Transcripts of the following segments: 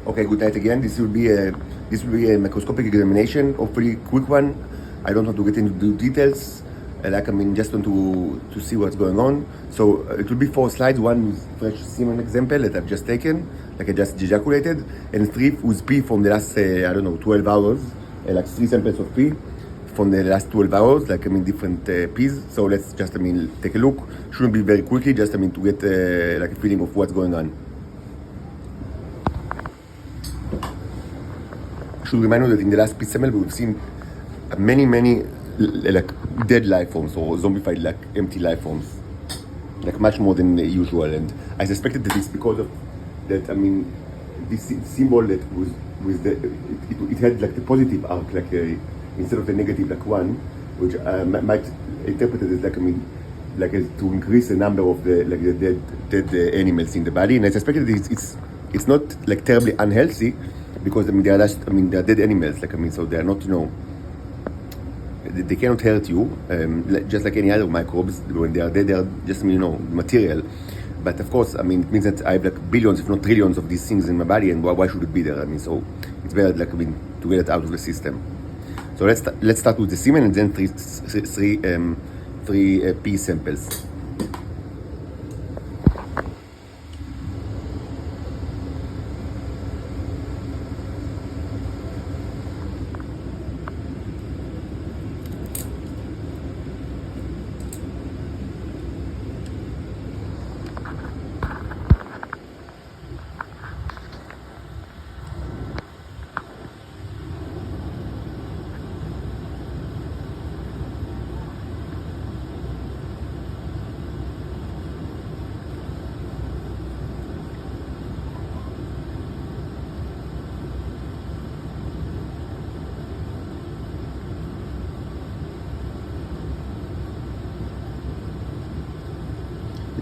Okay, good night again. This will be a microscopic examination, hopefully quick one. I don't want to get into details. Just want to see what's going on. So it will be 4 slides. One with fresh semen example that I've just taken, like I just ejaculated, and 3 with pee from the last 12 hours, like 3 samples of pee from the last 12 hours, different peas. So let's just take a look. Shouldn't be very quickly, just to get like a feeling of what's going on. I should remind you that in the last pea sample we've seen many like dead life forms or zombified like empty life forms, like much more than usual. And I suspected that it's because of that. This symbol that was with it had like the positive arc, like instead of the negative like 1, which might interpret it as to increase the number of the dead animals in the body. And I suspected it's not like terribly unhealthy, because they are dead animals, so they are not, they cannot hurt you, just like any other microbes. When they are dead, they are just material. But of course, it means that I have like billions, if not trillions, of these things in my body, and why should it be there? So it's better to get it out of the system. So let's start with the semen, and then three pee samples.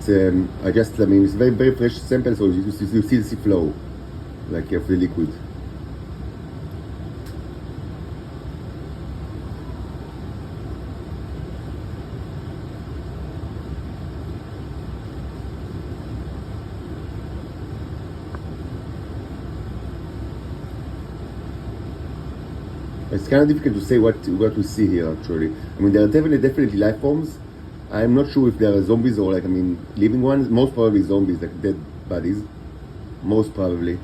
It's it's very fresh sample, so you still see flow, like of the liquid. It's kind of difficult to say what we see here. Actually, there are definitely life forms. I'm not sure if there are zombies or living ones. Most probably zombies, like dead bodies. Most probably.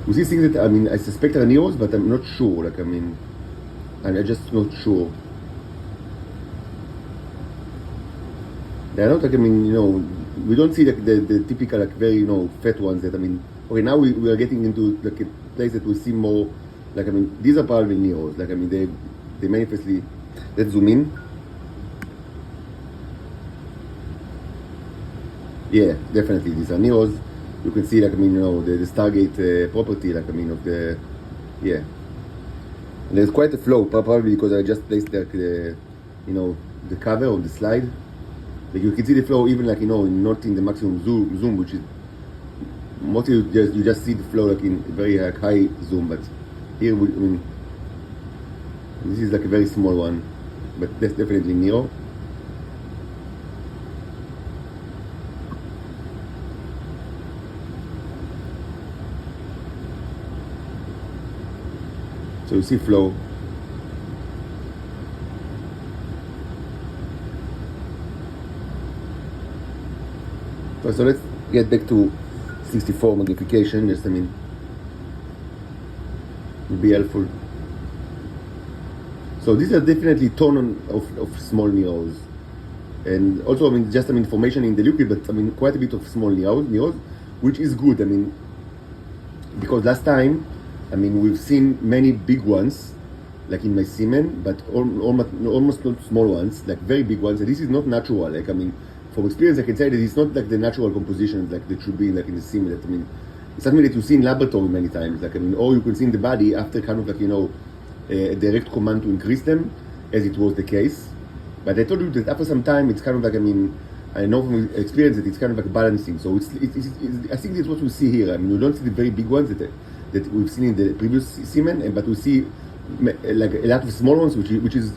We see things that I suspect are neos, but I'm not sure. I'm just not sure. They're not we don't see the typical very fat ones that okay, now we are getting into like a place that we see more these are probably neos, they manifestly. Let's zoom in. Yeah, definitely these are neos. You can see the Stargate property of the, yeah. And there's quite a flow, probably because I just placed the cover of the slide. You can see the flow even not in the maximum zoom, which is mostly you just see the flow in very high zoom. But here this is a very small one, but that's definitely neo. So you see flow. So let's get back to 64 magnification. Just will be helpful. So these are definitely ton of small neos, and also just formation in the liquid, but quite a bit of small neos, which is good. Because last time we've seen many big ones, like in my semen, but almost not small ones, like very big ones. And this is not natural. From experience, I can say that it's not like the natural composition that should be in the semen. It's something that you see in laboratory many times. Or you can see in the body after a direct command to increase them, as it was the case. But I told you that after some time, it's I know from experience that it's like balancing. So it's I think that's what we see here. We don't see the very big ones that we've seen in the previous semen, but we see like a lot of small ones, which is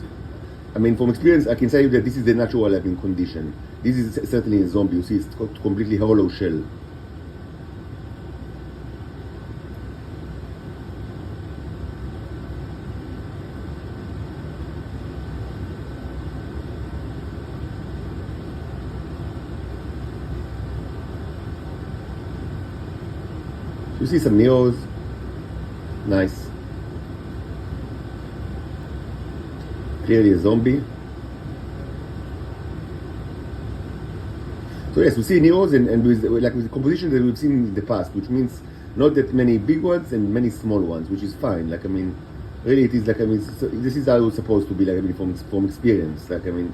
I mean, from experience, I can tell you that this is the natural living condition. This is certainly a zombie. You see, it's got completely hollow shell. You see some neos. Nice. Clearly a zombie. So yes, we see neos and with the composition that we've seen in the past, which means not that many big ones and many small ones, which is fine. Like, I mean, really it is like, I mean, this is how it's supposed to be, like, I mean, from experience. Like, I mean,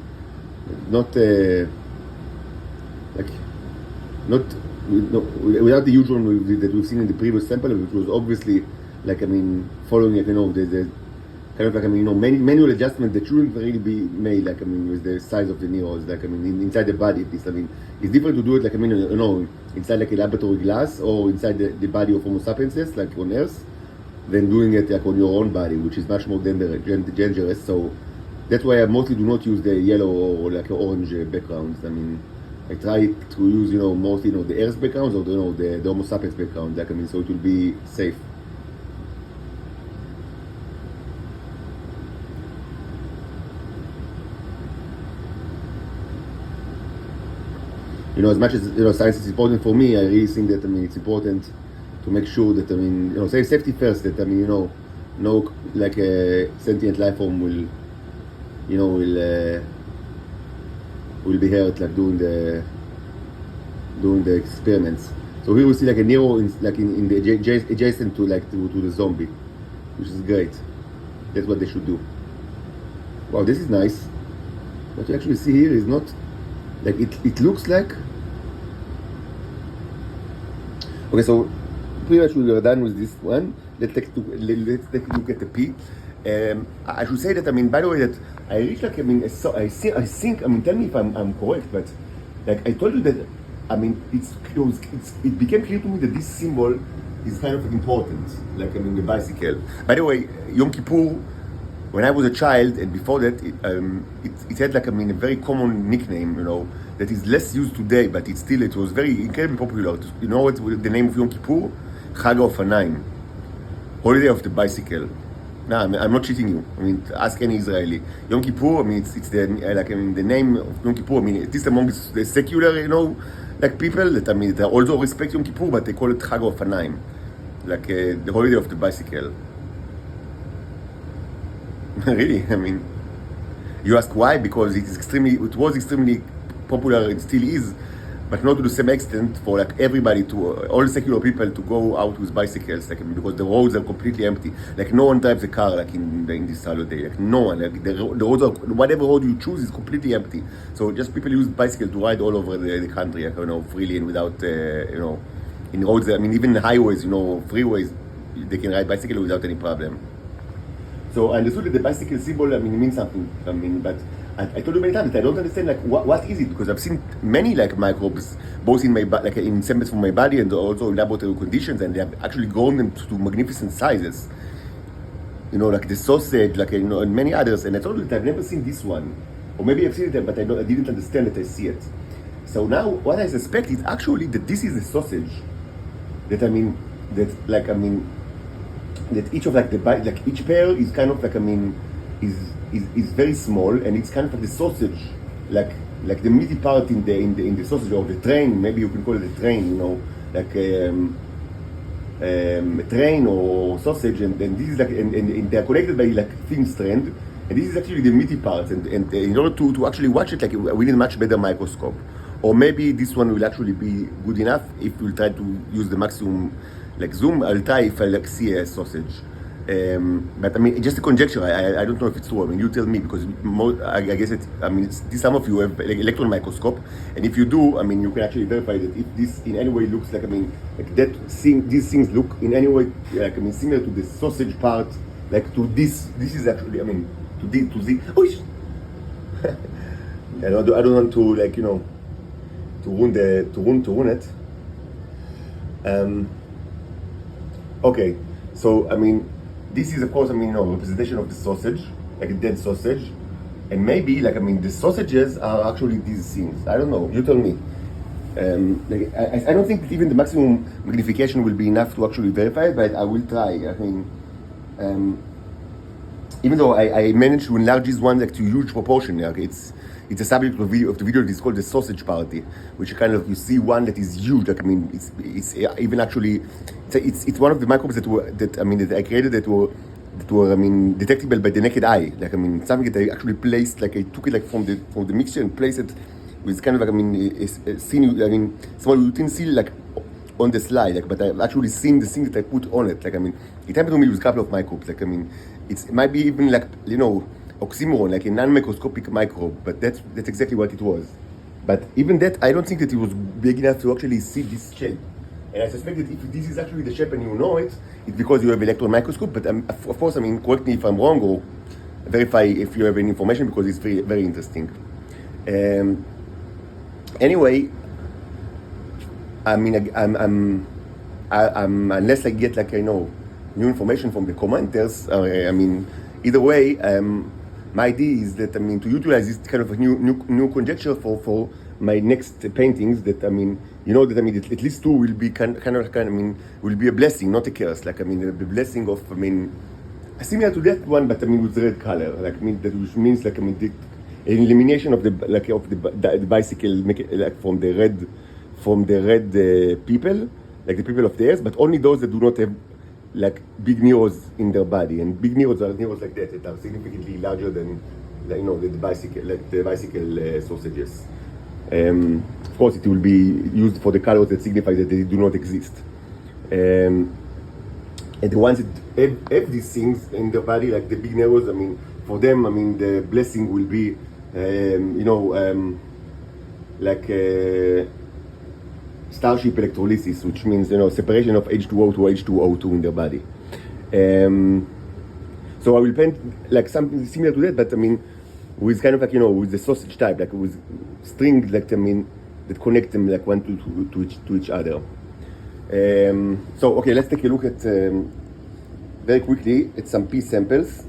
not like, not without the huge one that we've seen in the previous sample, which was obviously, like, I mean, following, like, you know, the kind of like, I mean, you know, manual adjustment that shouldn't really be made, like, I mean, with the size of the neos, like, I mean, inside the body at least. I mean, it's different to do it, like, I mean, you know, inside like a laboratory glass or inside the body of Homo sapienses, like on Earth, than doing it like on your own body, which is much more dangerous. So that's why I mostly do not use the yellow or like orange backgrounds. I mean, I try to use, you know, mostly, you know, the Earth backgrounds or, you know, the Homo sapiens background, like, I mean, so it will be safe. You know, as much as, you know, science is important for me, I really think that, I mean, it's important to make sure that, I mean, you know, say safety first, that, I mean, you know, no, like a sentient life form will, you know, will be hurt, like doing the experiments. So here we see like a Nero in the adjacent to like to the zombie, which is great. That's what they should do. Wow, this is nice. What you actually see here is not like it looks like. Okay, so pretty much we are done with this one. Let's take a look at the P. I should say that, I mean, by the way, that I reached like, I mean, so I think, I mean, tell me if I'm correct, but like I told you that, I mean, it became clear to me that this symbol is kind of important, like, I mean, the bicycle. By the way, Yom Kippur, when I was a child, and before that, it had like, I mean, a very common nickname, you know, that is less used today, but it was very incredibly popular. You know what's the name of Yom Kippur? Chag HaOfanaim, holiday of the bicycle. No, I'm not cheating you. I mean, ask any Israeli. Yom Kippur, I mean, it's the like, I mean, the name of Yom Kippur. I mean, at least among the secular, you know, like people that, I mean, they also respect Yom Kippur, but they call it Chag HaOfanaim, like the holiday of the bicycle. Really, I mean, you ask why? Because it was extremely popular. It still is, but not to the same extent for like everybody, to all secular people to go out with bicycles, like, because the roads are completely empty. Like, no one drives a car like in this holiday. Like, no one. Like, the roads are, whatever road you choose is completely empty. So just people use bicycles to ride all over the country, like, you know, freely and without, you know, in roads. I mean, even highways, you know, freeways, they can ride bicycle without any problem. So I understood that the bicycle symbol, I mean, it means something. I mean, but I told you many times that I don't understand, like, what is it? Because I've seen many, like, microbes, both in my like in samples from my body and also in laboratory conditions, and they have actually grown them to magnificent sizes. You know, like the sausage, like, you know, and many others. And I told you that I've never seen this one, or maybe I've seen it, but I didn't understand that I see it. So now, what I suspect is actually that this is a sausage. That, I mean, that, like, I mean, that each of like like each pair is kind of like, I mean, is very small, and it's kind of like the sausage, like the meaty part in the sausage, or the train. Maybe you can call it a train, you know, like a train or sausage, and this is like, and they are connected by like thin strand, and this is actually the meaty part. And in order to actually watch it, like, we need a much better microscope, or maybe this one will actually be good enough if we'll try to use the maximum like zoom. I'll try if I like see a sausage. But I mean, just a conjecture. I don't know if it's true. I mean, you tell me, because I guess it. I mean, some of you have like electron microscope, and if you do, I mean, you can actually verify that if this in any way looks like, I mean, like that thing, these things look in any way like, I mean, similar to the sausage part, like to this. This is actually, I mean, to the. Oh, I don't want to, like, you know, to ruin it. Okay, so I mean, this is, of course, I mean, you know, representation of the sausage, like a dead sausage. And maybe, like, I mean, the sausages are actually these things. I don't know. You tell me. Like, I don't think even the maximum magnification will be enough to actually verify it, but I will try. I mean, even though I managed to enlarge this one like to a huge proportion, like it's a subject of the video that is called the sausage party, which kind of you see one that is huge. Like, I mean, it's even actually it's one of the microbes that I created that were I mean detectable by the naked eye. Like, I mean, something that I actually placed, like I took it like from the mixture and placed it with kind of like, I mean, small utensil like on the slide, like, but I've actually seen the thing that I put on it. Like, I mean, it happened to me with a couple of microbes. Like, I mean, it might be even like, you know, oxymoron, like a non-microscopic microbe, but that's exactly what it was. But even that, I don't think that it was big enough to actually see this shape. And I suspect that if this is actually the shape and you know it, it's because you have electron microscope. But of course, I mean, correct me if I'm wrong or verify if you have any information, because it's very, very interesting. Anyway, I mean, I'm unless I get like, you know, new information from the commenters. I mean, either way, my idea is that, I mean, to utilize this kind of a new conjecture for my next paintings. That, I mean, you know, that, I mean, at least two will be kind of I mean, will be a blessing, not a curse. Like, I mean, the blessing of, I mean, similar to that one, but I mean with red color. Like, I mean, that which means like, I mean, the elimination of the bicycle, like from the red people, like the people of the earth, but only those that do not have like big neurons in their body. And big neurons are neurons like that are significantly larger than, like, you know, the bicycle sausages. Of course, it will be used for the colors that signify that they do not exist. And the ones that have these things in their body, like the big neurons, I mean, for them, I mean, the blessing will be, you know, like starship electrolysis, which means, you know, separation of H2O to H2O2 in their body. So I will paint like something similar to that, but I mean, with kind of like, you know, with the sausage type, like with strings, like, I mean, that connect them like one to each other. So okay, let's take a look at very quickly at some pea samples.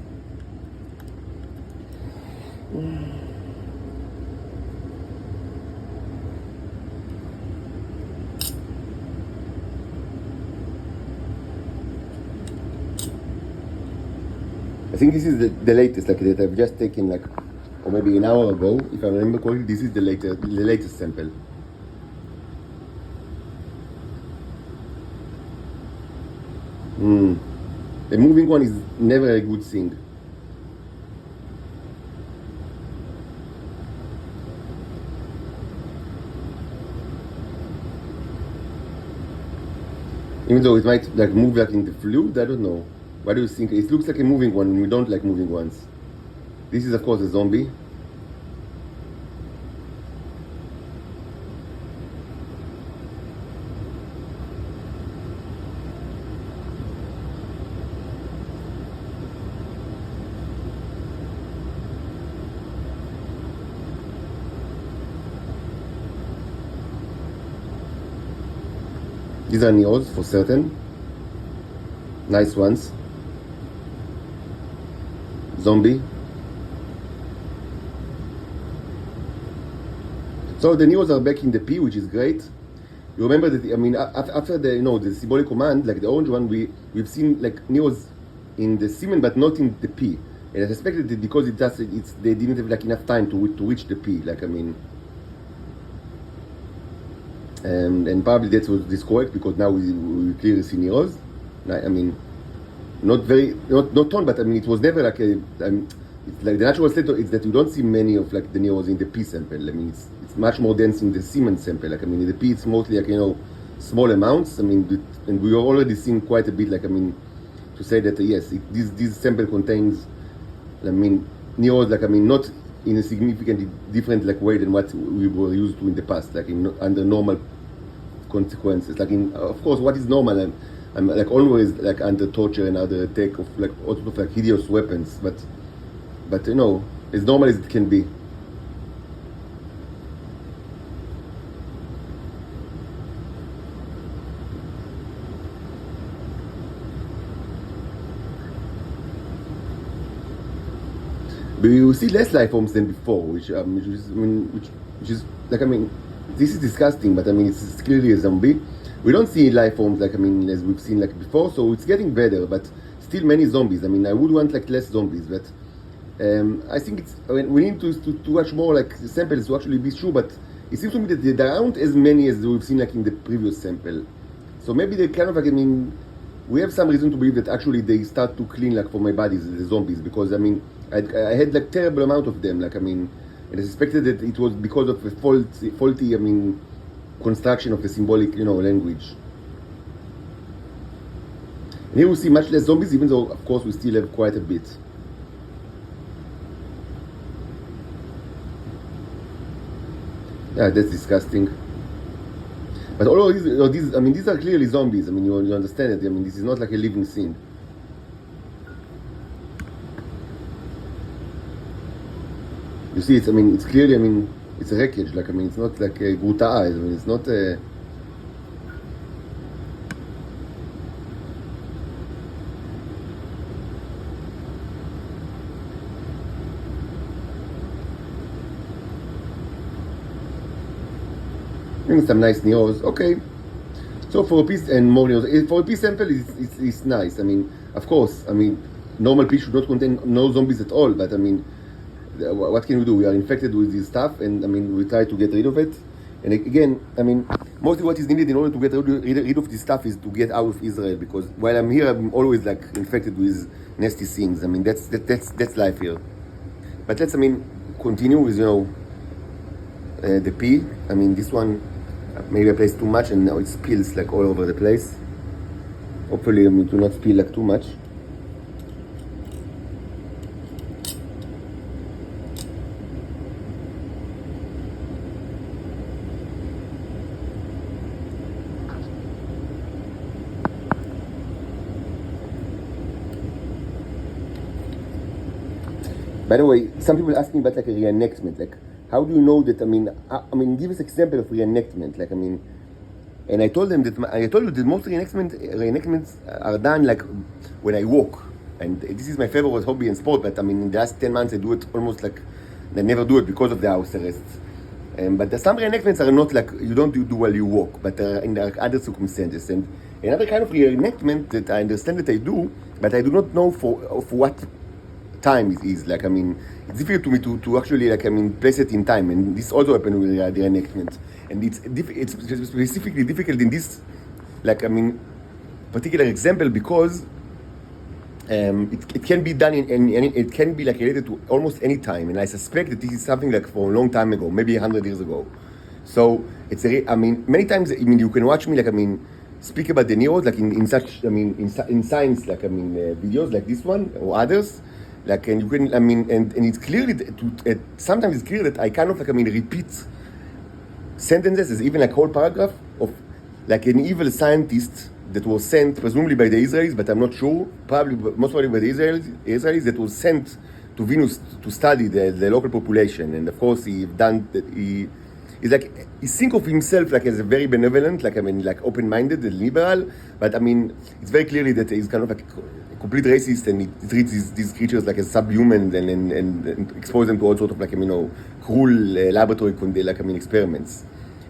I think this is the latest, like, that I've just taken, like, or maybe an hour ago, if I remember correctly. This is the latest sample. The moving one is never a good thing. Even though it might like move like in the fluid, I don't know. What do you think? It looks like a moving one, and we don't like moving ones. This is, of course, a zombie. These are neos for certain. Nice ones. Zombie. So the neos are back in the P, which is great. You remember that, I mean, after the, you know, the symbolic command, like the orange one, we've seen like neos in the semen, but not in the P. And I suspected that because they didn't have like enough time to reach the P. Like, I mean, and probably that was correct, because now we clearly see neos. I mean, not ton, but I mean, it was never like a. It's like the natural state is that you don't see many of like the neos in the P sample. I mean, it's much more dense in the semen sample. Like, I mean, in the P it's mostly like, you know, small amounts. I mean, and we are already seeing quite a bit. Like, I mean, to say that yes, this sample contains, I mean, neos. Like, I mean, not in a significantly different like way than what we were used to in the past. Like, under normal consequences. Like, of course, what is normal? I'm like always like under torture and under attack of like all sorts of like hideous weapons, but you know, as normal as it can be. but we will see less life forms than before, which is like, I mean, this is disgusting, but I mean, it's clearly a zombie. We don't see life forms like, I mean, as we've seen like before, so it's getting better, but still many zombies. I mean, I would want like less zombies, but I think it's, I mean, we need to watch more like samples to actually be sure, but it seems to me that there aren't as many as we've seen like in the previous sample. So maybe they kind of like, I mean, we have some reason to believe that actually they start to clean like for my bodies, the zombies, because I mean, I had like terrible amount of them, like, I mean, and I suspected that it was because of a faulty, I mean, construction of the symbolic, language. And here we see much less zombies, even though, of course, we still have quite a bit. Yeah, that's disgusting. But all of these, I mean, these are clearly zombies. I mean, you understand it. I mean, this is not like a living thing. You see, it's clearly, I mean, it's a wreckage. Like, I mean, it's not like a gruta. I mean, it's not a... some nice neos. Okay. So for a piece and more neos, for a piece sample, it's nice. I mean, of course, I mean, normal piece should not contain no zombies at all, but I mean, what can we do? We are infected with this stuff, and I mean, we try to get rid of it. And again, I mean, mostly what is needed in order to get rid of this stuff is to get out of Israel, because while I'm here, I'm always like infected with nasty things. I mean, that's life here. But let's, I mean, continue with, the pea. I mean, this one, maybe I placed too much and now it spills like all over the place. Hopefully, I mean, to not spill like too much. By the way, some people ask me about like a reenactment, like how do you know that? I mean, give us an example of reenactment, like, I mean, and I told them that I told you that most reenactments are done like when I walk, and this is my favorite hobby and sport. But I mean, in the last 10 months I do it almost like I never do it because of the house arrests. But some reenactments are not like you don't do while you walk, but in other circumstances. And another kind of reenactment that I understand that I do, but I do not know for what time it is. Like, I mean, it's difficult to me to actually, like, I mean, place it in time, and this also happened with the reenactment, and it's specifically difficult in this, like, I mean, particular example, because it can be done it can be like related to almost any time, and I suspect that this is something like for a long time ago, maybe 100 years ago. So it's I mean, many times, I mean, you can watch me, like, I mean, speak about the neos, like in such, I mean, in science, like, I mean, videos like this one or others. Like, and you can, I mean, and it's clear that sometimes it's clear that I kind of, like, I mean, repeat sentences as even like whole paragraph of like an evil scientist that was sent presumably by the Israelis, but I'm not sure, most probably by the Israelis that was sent to Venus to study the local population. And of course he think of himself like as a very benevolent, like, I mean, like open-minded and liberal, but I mean, it's very clearly that he's kind of like a complete racist, and he treats these creatures like as subhuman and expose them to all sort of, like, cruel laboratory, like, I mean, experiments.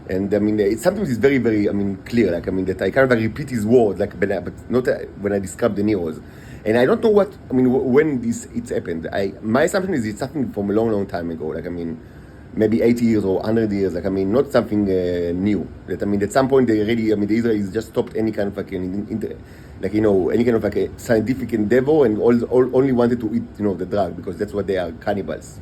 And I mean, sometimes it's very, very, I mean, clear, like, I mean, that I kind of like repeat his words, like, but not when I describe the neos. And I don't know what, I mean, when it's happened. My assumption is it's something from a long, long time ago, like, I mean, maybe 80 years or 100 years, like, I mean, not something new. That, I mean, at some point they already, I mean, the Israelis just stopped any kind of like any kind of like a scientific endeavor, and only wanted to eat, the drug, because that's what they are, cannibals.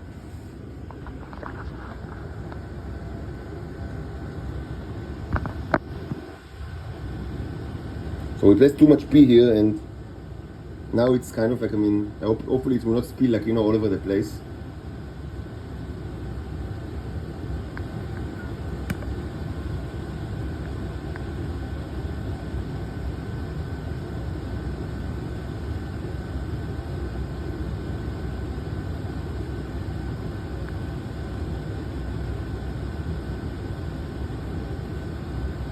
So we placed too much pea here, and now it's kind of like, I mean, hopefully it will not spill, like, all over the place.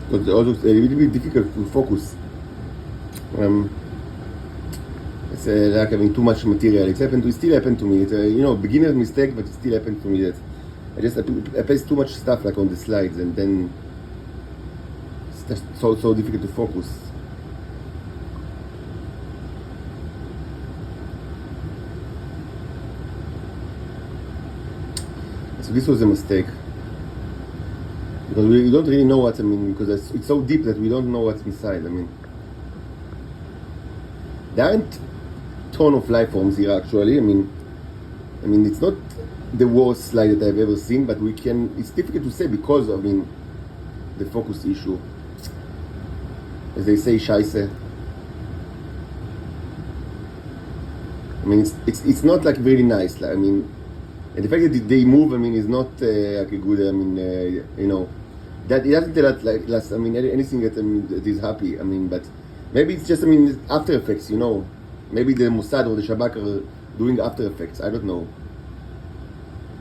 Because also it's a little bit difficult to focus. It's like having too much material. It still happened to me. It's a beginner's mistake, but it still happened to me that I placed too much stuff like on the slides, and then it's just so difficult to focus. So this was a mistake, because we don't really know what, because it's so deep that we don't know what's inside. There aren't ton of life forms here actually. It's not the worst slide that I've ever seen, but it's difficult to say because of the focus issue. As they say, scheisse. It's not like very nice. And the fact that they move, is not like a good. That it doesn't tell us anything that is happy. But maybe it's just After Effects. Maybe the Mossad or the Shabak are doing After Effects. I don't know,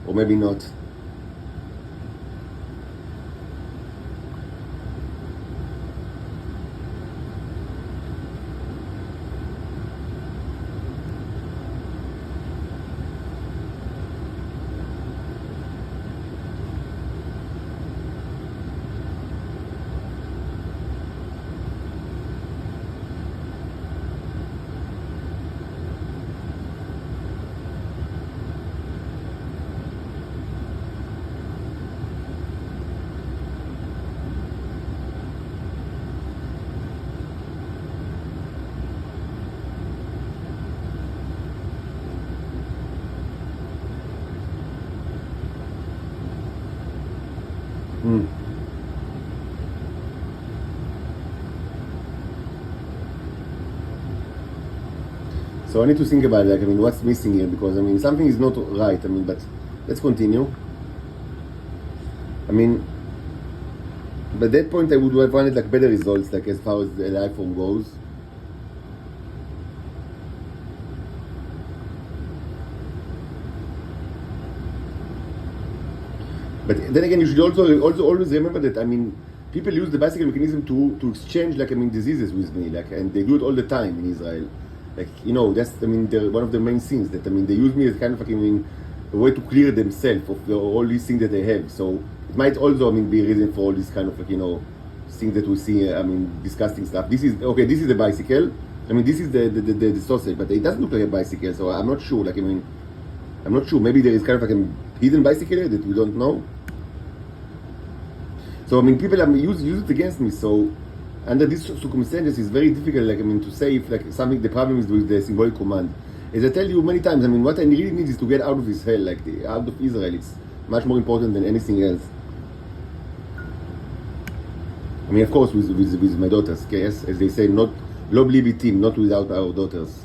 or maybe not. So I need to think about it, what's missing here, because something is not right. But let's continue. By that point I would have wanted better results, as far as the life form goes. But then again, you should also always remember that people use the bicycle mechanism to exchange diseases with me, and they do it all the time in Israel. That's one of the main things that they use me as kind of a way to clear themselves of all these things that they have. So it might also be a reason for all this kind of things that we see. Disgusting stuff. This is the bicycle. This is the sausage, but it doesn't look like a bicycle. So I'm not sure. I'm not sure. Maybe there is kind of a hidden bicycle here that we don't know. So people use it against me. So under these circumstances, it's very difficult, to say if the problem is with the symbolic command. As I tell you many times, what I really need is to get out of this hell, out of Israel. It's much more important than anything else. Of course, with my daughters, yes, as they say, not lo bli bitim, not without our daughters.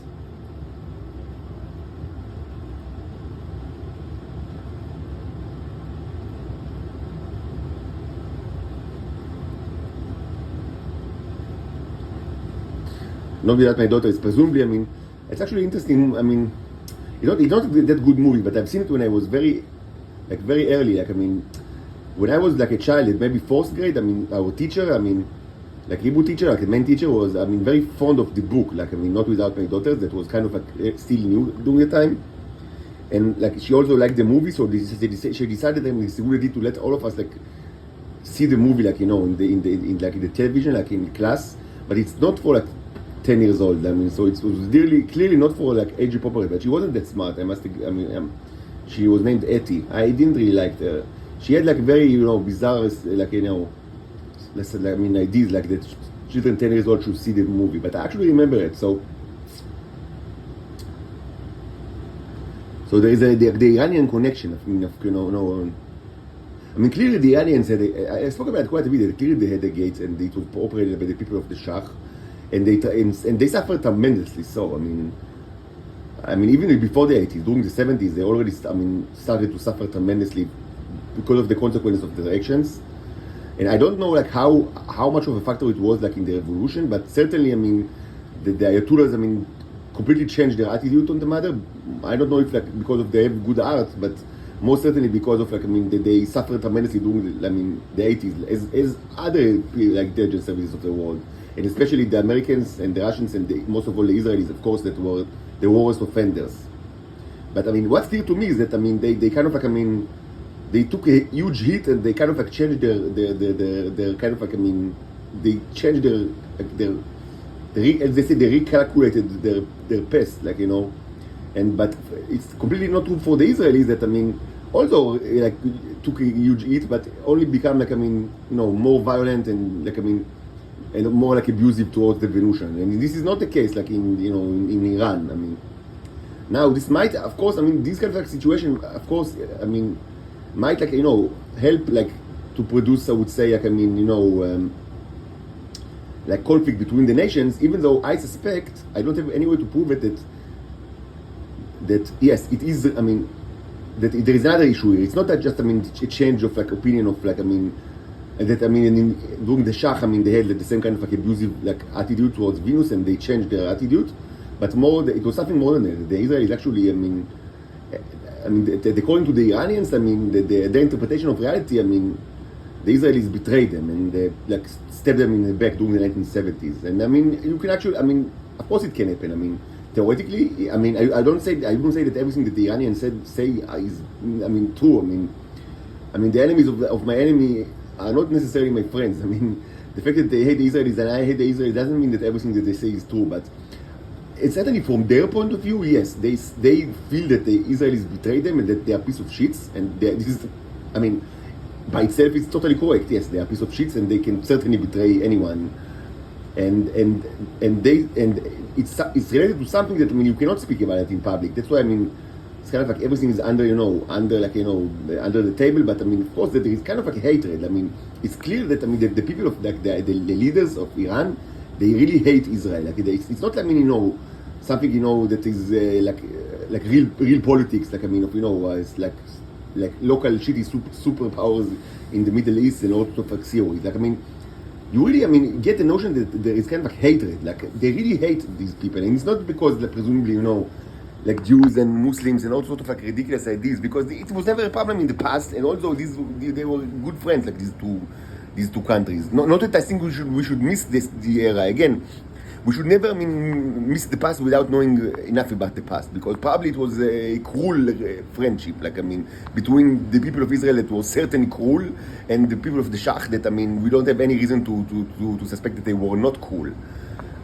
Not without my daughter, it's presumably, it's actually interesting. It's not that good movie, but I've seen it when I was very early. When I was a child, maybe 4th grade, our teacher, Hebrew teacher, the main teacher was, very fond of the book, Not Without My Daughters, that was kind of still new during the time. And she also liked the movie, so she decided it's a good idea to let all of us see the movie, in the television, in class. But it's not for 10 years old. So it was clearly not for age appropriate. But she wasn't that smart. She was named Etty. I didn't really like her. She had very bizarre ideas that children 10 years old should see the movie. But I actually remember it. So there is the Iranian connection. Clearly the Iranians I spoke about it quite a bit. Clearly they had the gates, and it was operated by the people of the Shah. And they suffered tremendously. So even before the 80s, during the 70s, they already started to suffer tremendously because of the consequences of their actions. And I don't know how much of a factor it was in the revolution, but certainly the Ayatollahs completely changed their attitude on the matter. I don't know if because of they have good art, but most certainly because of they suffered tremendously during the 80s, as other intelligence services of the world. and especially the Americans and the Russians and most of all the Israelis, of course, that were the worst offenders. But I mean, what's clear to me is that I mean they kind of like I mean they took a huge hit and they kind of like changed their kind of like I mean they changed as they say, they recalculated their past, like, you know, and but it's completely not true for the Israelis that I mean, although like took a huge hit, but only become like I mean, you know, more violent and like I mean, and more like abusive towards the Venusian. And this is not the case like in you know in Iran. I mean, now this might, of course, I mean, this kind of like situation, of course, I mean, might like you know help like to produce, I would say, like I mean, you know. Like conflict between the nations, even though I suspect, I don't have any way to prove it, that yes, it is, I mean, that there is another issue here. It's not that just, I mean, a change of like opinion of like, I mean, that I mean, during the Shah, I mean, they had like, the same kind of like abusive like attitude towards Venus and they changed their attitude, but more, it was something more than that. The Israelis actually, I mean, according to the Iranians, I mean, their interpretation of reality, I mean, the Israelis betrayed them and they like stabbed them in the back during the 1970s. And I mean, you can actually, I mean, of course it can happen. I mean, theoretically, I mean, I wouldn't say that everything that the Iranians say is, I mean, true. I mean, the enemies of my enemy are not necessarily my friends. I mean, the fact that they hate the Israelis and I hate the Israelis doesn't mean that everything that they say is true. But it's certainly from their point of view, yes, they feel that the Israelis betrayed them and that they are a piece of shits. And this is, I mean, by itself, it's totally correct. Yes, they are a piece of shits, and they can certainly betray anyone. And it's related to something that I mean you cannot speak about it in public. That's why I mean it's kind of like everything is under under the table. But I mean, of course, that there is kind of like a hatred. I mean, it's clear that I mean the people of like the leaders of Iran, they really hate Israel. Like it's not I mean something that is like real politics. Like I mean it's like local shitty superpowers in the Middle East and all sorts of like theories. Like I mean, you really, I mean, get the notion that there is kind of like hatred. Like they really hate these people, and it's not because, like, presumably, like Jews and Muslims and all sorts of like ridiculous ideas. Because it was never a problem in the past, and also they were good friends, like these two countries. Not that I think we should miss the era again. We should never, I mean, miss the past without knowing enough about the past, because probably it was a cruel friendship, like, I mean, between the people of Israel that was certainly cruel, and the people of the Shah that, I mean, we don't have any reason to suspect that they were not cruel.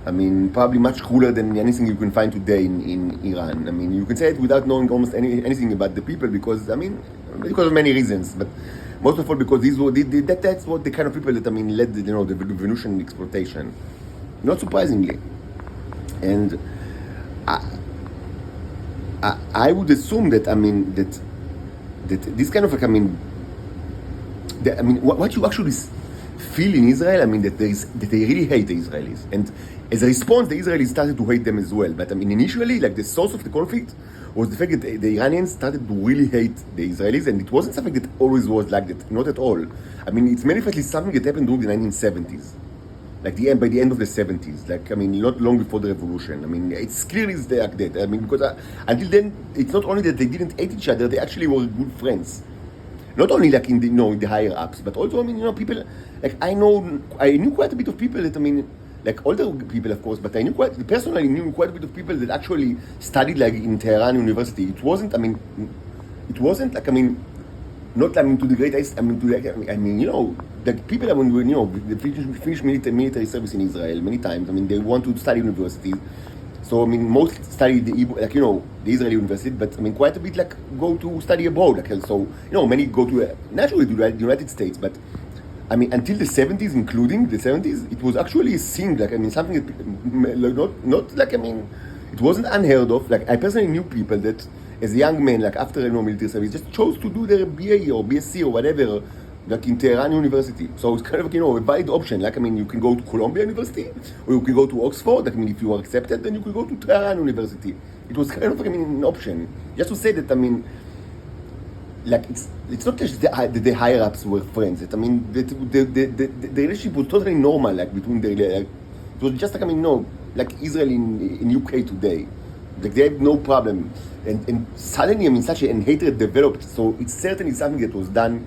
I mean, probably much crueler than anything you can find today in Iran. I mean, you can say it without knowing almost anything about the people, because, I mean, because of many reasons, but most of all because that's what the kind of people that, I mean, led the Venusian exploitation. Not surprisingly, and I would assume that I mean that this kind of like I mean what you actually feel in Israel, I mean that they really hate the Israelis, and as a response the Israelis started to hate them as well. But I mean initially, like, the source of the conflict was the fact that the Iranians started to really hate the Israelis, and it wasn't something that always was like that, not at all. I mean, it's manifestly something that happened during the 1970s. Like by the end of the 70s, like, I mean, not long before the revolution. I mean, it's clear it's like that. I mean, because until then, it's not only that they didn't hate each other, they actually were good friends. Not only like in the in the higher ups, but also, I mean, people, like, I knew quite a bit of people that, I mean, like older people, of course, but I personally knew quite a bit of people that actually studied like in Tehran University. It wasn't like, I mean, not, I mean, to the greatest, I mean, like people, I mean, they finish military service in Israel many times. I mean, they want to study universities. So, I mean, most study the Israeli university, but I mean, quite a bit like go to study abroad. Like, so, many go to, naturally to the United States, but I mean, until the 70s, including the 70s, it was actually a thing. Like, I mean, something that, not like, I mean, it wasn't unheard of. Like, I personally knew people that, as a young man, like after military service, just chose to do their BA or BSc or whatever, like in Tehran University. So it's kind of a valid option. Like, I mean, you can go to Columbia University, or you can go to Oxford. Like, I mean, if you are accepted, then you could go to Tehran University. It was kind of an option. Just to say that, I mean, like, it's not just the higher ups were friends. I mean, the relationship was totally normal, like between it was just like, I mean, like Israel in UK today. Like, they have no problem, and suddenly, I mean, such a hatred developed. So it's certainly something that was done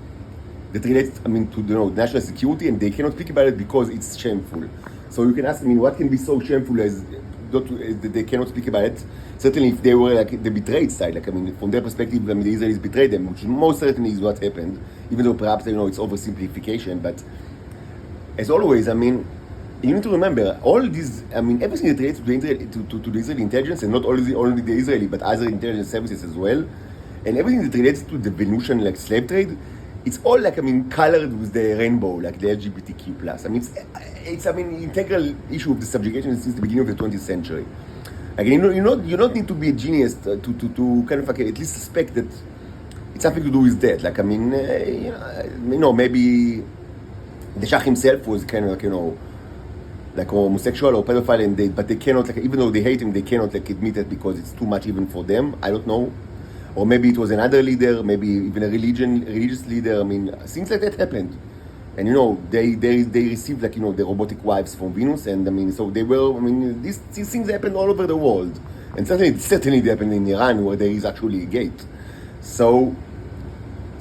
that relates, I mean, to national security, and they cannot speak about it because it's shameful. So you can ask, I mean, what can be so shameful as that they cannot speak about it? Certainly, if they were like the betrayed side, like I mean, from their perspective, I mean, the Israelis betrayed them, which most certainly is what happened. Even though perhaps it's oversimplification, but as always, I mean, you need to remember all these. I mean, everything that relates to the Israeli intelligence, and not only the Israeli, but other intelligence services as well, and everything that relates to the Venusian like slave trade, it's all like colored with the rainbow, like the LGBTQ plus. I mean, it's integral issue of the subjugation since the beginning of the 20th century. Like you don't need to be a genius to kind of like at least suspect that it's something to do with that. Like maybe the Shah himself was kind of like like homosexual or pedophile, but they cannot, like, even though they hate him, they cannot like admit it because it's too much even for them. I don't know. Or maybe it was another leader, maybe even a religious leader. I mean, things like that happened. And they received like the robotic wives from Venus, and so they were. These things happened all over the world, and certainly they happened in Iran, where there is actually a gate. So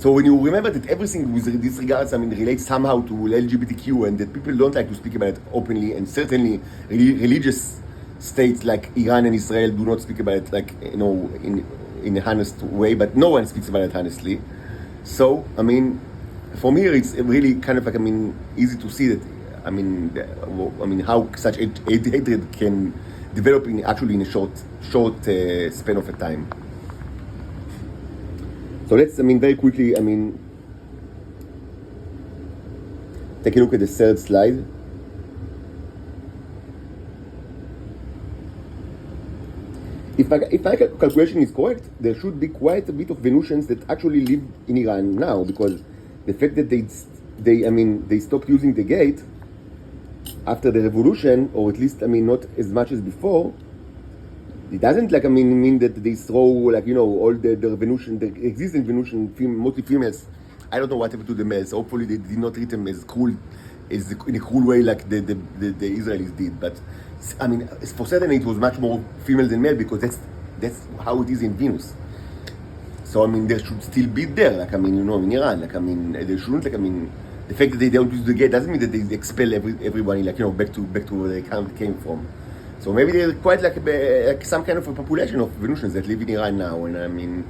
when you remember that everything with these regards, relates somehow to LGBTQ, and that people don't like to speak about it openly, and certainly religious states like Iran and Israel do not speak about it like in a honest way, but no one speaks about it honestly. So from here it's really kind of like easy to see that how such hatred can develop in a short span of a time. So let's very quickly take a look at the third slide. If my calculation is correct, there should be quite a bit of Venusians that actually live in Iran now, because the fact that they stopped using the gate after the revolution, or at least not as much as before, it doesn't mean that they throw all the Venusian, the existing Venusian mostly females. I don't know what happened to the males. Hopefully they did not treat them as cruel, in a cruel way like the Israelis did. But for certain it was much more female than male, because that's how it is in Venus. So there should still be there, in Iran, they shouldn't the fact that they don't use the gate doesn't mean that they expel everybody back to where they came from. So maybe they're quite like some kind of a population of Venusians that live in Iran now, and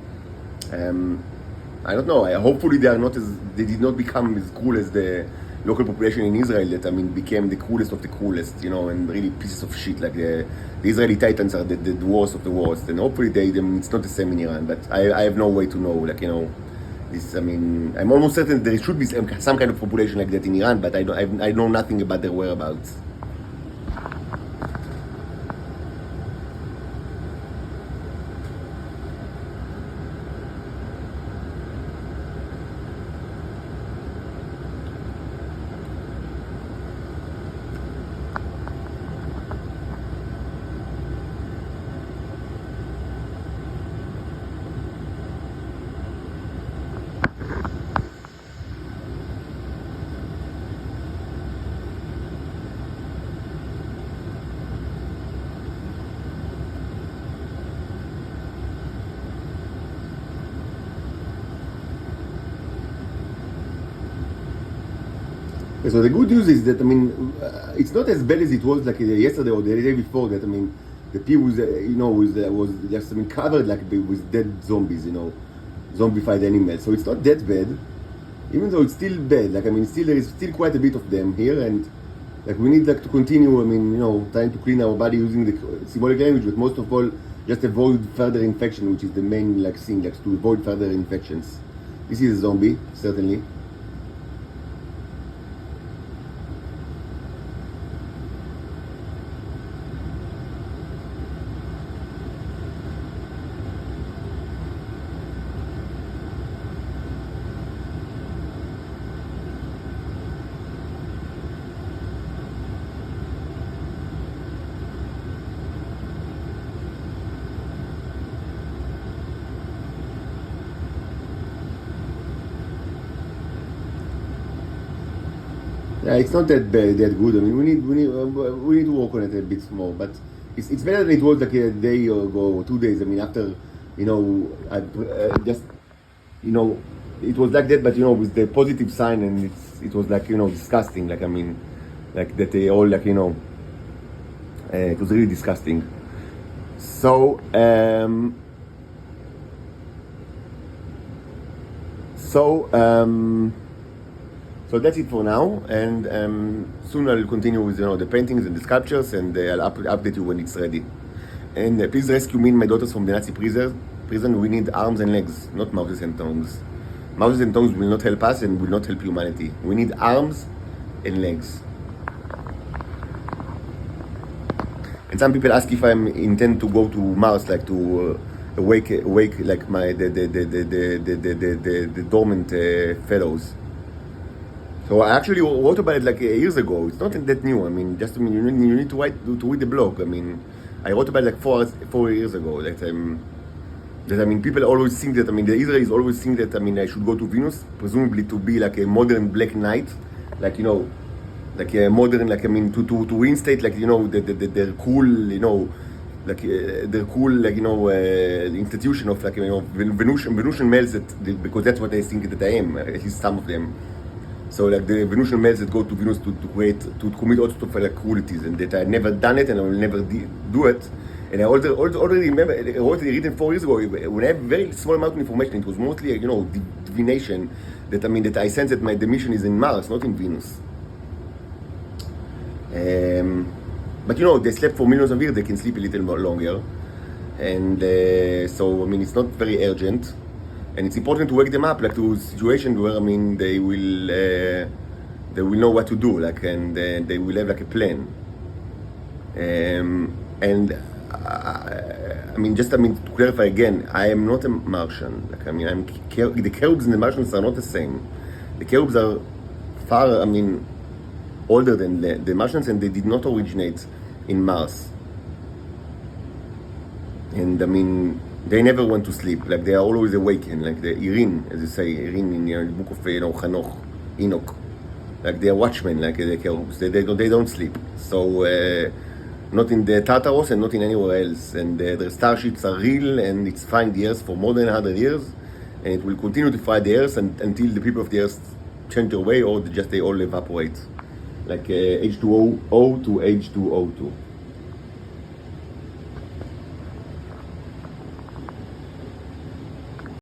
I don't know. Hopefully they did not become as cruel as the local population in Israel that became the coolest of the coolest, and really pieces of shit. Like the Israeli Titans are the worst of the worst, and hopefully it's not the same in Iran. But I have no way to know. This. I'm almost certain there should be some kind of population like that in Iran, but I know nothing about their whereabouts. So the good news is that it's not as bad as it was like yesterday or the day before. That the pit was was just covered with dead zombies, zombified animals. So it's not that bad, even though it's still bad. Still there is still quite a bit of them here, and we need to continue. Trying to clean our body using the symbolic language, but most of all, just avoid further infection, which is the main thing, to avoid further infections. This is a zombie, certainly. Yeah, it's not that bad, that good. We need to work on it a bit more. But it's better than it was like a day ago or 2 days. After I just it was like that, but with the positive sign, and it was disgusting. Like that they all It was really disgusting. So that's it for now, and soon I'll continue with the paintings and the sculptures, and I'll update you when it's ready. And please rescue me and my daughters from the Nazi prison. We need arms and legs, not mouths and tongues. Mouths and tongues will not help us and will not help humanity. We need arms and legs. And some people ask if I intend to go to Mars, like to awake like the dormant fellows. So I actually wrote about it like years ago. It's not that new. I mean, you need to read the blog. I mean, I wrote about it like 4 years ago. That people always think that the Israelis always think that I should go to Venus, presumably to be like a modern Black Knight, like a modern to reinstate their cool institution of Venusian males, because that's what they think that I am, at least some of them. So the Venusian males that go to Venus to commit all sorts of cruelties, and that I never done it and I will never do it. And I already remember, I wrote it written 4 years ago, when I have very small amount of information. It was mostly divination, that that I sense that the mission is in Mars, not in Venus. But they slept for millions of years, they can sleep a little more longer. And so it's not very urgent. And it's important to wake them up, to a situation where they will know what to do, and they will have a plan. Just to clarify again, I am not a Martian. The cherubs and the Martians are not the same. The cherubs are far, older than the Martians, and they did not originate in Mars. And they never went to sleep. They are always awakened, like the Irin, as you say, Irin in the book of Enoch. They are watchmen, like the cherubs. They don't sleep. So not in the Tartaros and not in anywhere else. And the starships are real, and it's flying the Earth for more than 100 years, and it will continue to fly the Earth until the people of the Earth change their way, or they all evaporate, like H2O to H2O2.